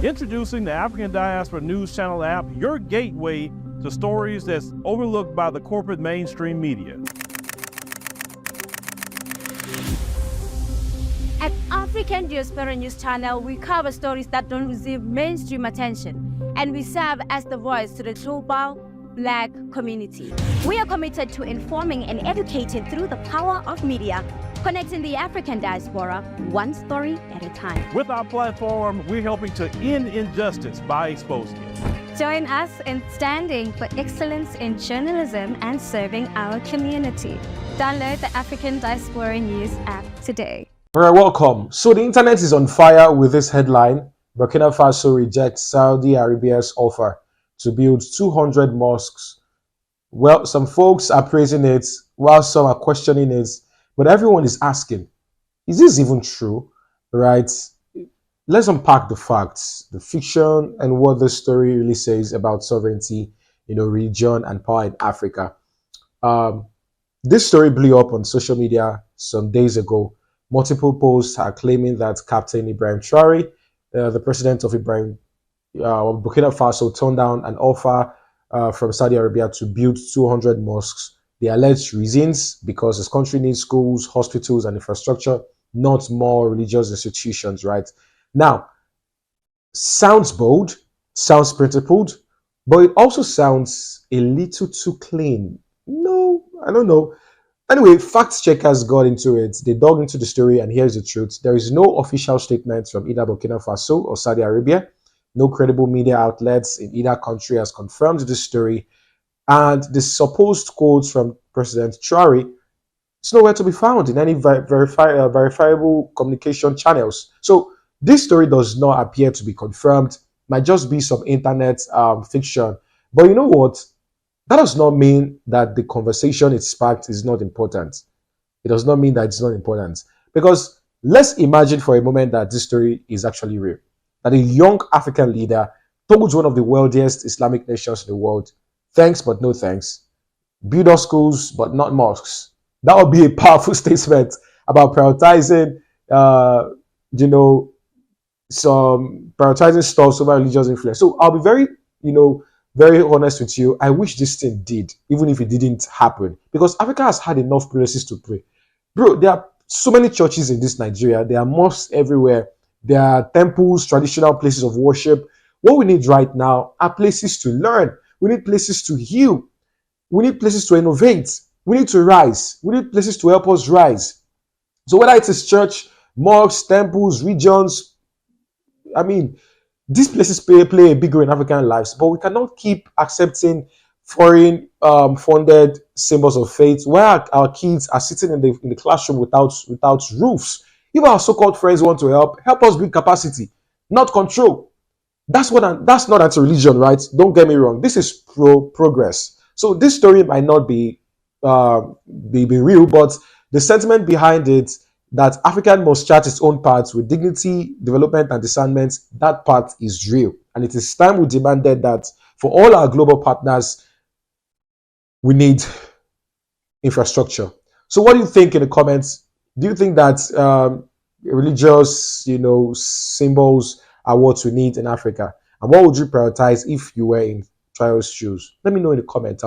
Introducing the African Diaspora News Channel app, your gateway to stories that's overlooked by the corporate mainstream media. At African Diaspora News Channel, we cover stories that don't receive mainstream attention, and we serve as the voice to the global Black community. We are committed to informing and educating through the power of media, connecting the African diaspora one story at a time. With our platform, we're helping to end injustice by exposing it. Join us in standing for excellence in journalism and serving our community. Download the African Diaspora News app today. All right, welcome. So the internet is on fire with this headline: Burkina Faso rejects Saudi Arabia's offer to build 200 mosques. Well, some folks are praising it while some are questioning it, but everyone is asking, is this even true? Right? Let's unpack the facts, the fiction, and what the story really says about sovereignty, religion and power in Africa. This story blew up on social media some days ago. Multiple posts are claiming that Captain Ibrahim Traoré, the president of Burkina Faso, turned down an offer from Saudi Arabia to build 200 mosques. The alleged reasons: because his country needs schools, hospitals, and infrastructure, not more religious institutions, right? Now, sounds bold, sounds principled, but it also sounds a little too clean. No, I don't know. Anyway, fact checkers got into it. They dug into the story, and here's the truth. There is no official statement from either Burkina Faso or Saudi Arabia. No credible media outlets in either country has confirmed this story. And the supposed quotes from President Traoré is nowhere to be found in any verifiable communication channels. So this story does not appear to be confirmed. Might just be some internet fiction. But you know what? That does not mean that the conversation it sparked is not important. It does not mean that it's not important. Because let's imagine for a moment that this story is actually real. That a young African leader told one of the wealthiest Islamic nations in the world, thanks but no thanks. Build us schools but not mosques. That would be a powerful statement about prioritizing, some prioritizing stuff over religious influence. So I'll be very honest with you. I wish this thing did, even if it didn't happen, because Africa has had enough places to pray. Bro, there are so many churches in this Nigeria. There are mosques everywhere. There are temples, traditional places of worship. What we need right now are places to learn. We need places to heal. We need places to innovate. We need to rise. We need places to help us rise. So whether it is church, mosques, temples, regions, these places play a big role in African lives, but we cannot keep accepting foreign funded symbols of faith where our kids are sitting in the classroom without roofs. If our so-called friends want to help us build capacity, not control. That's not anti-religion, right? Don't get me wrong. This is progress. So this story might not be real, but the sentiment behind it, that Africa must chart its own path with dignity, development, and discernment, that path is real. And it is time we demanded that for all our global partners, we need infrastructure. So what do you think in the comments? Do you think that religious, symbols are what we need in Africa? And what would you prioritize if you were in Traoré's shoes? Let me know in the comments.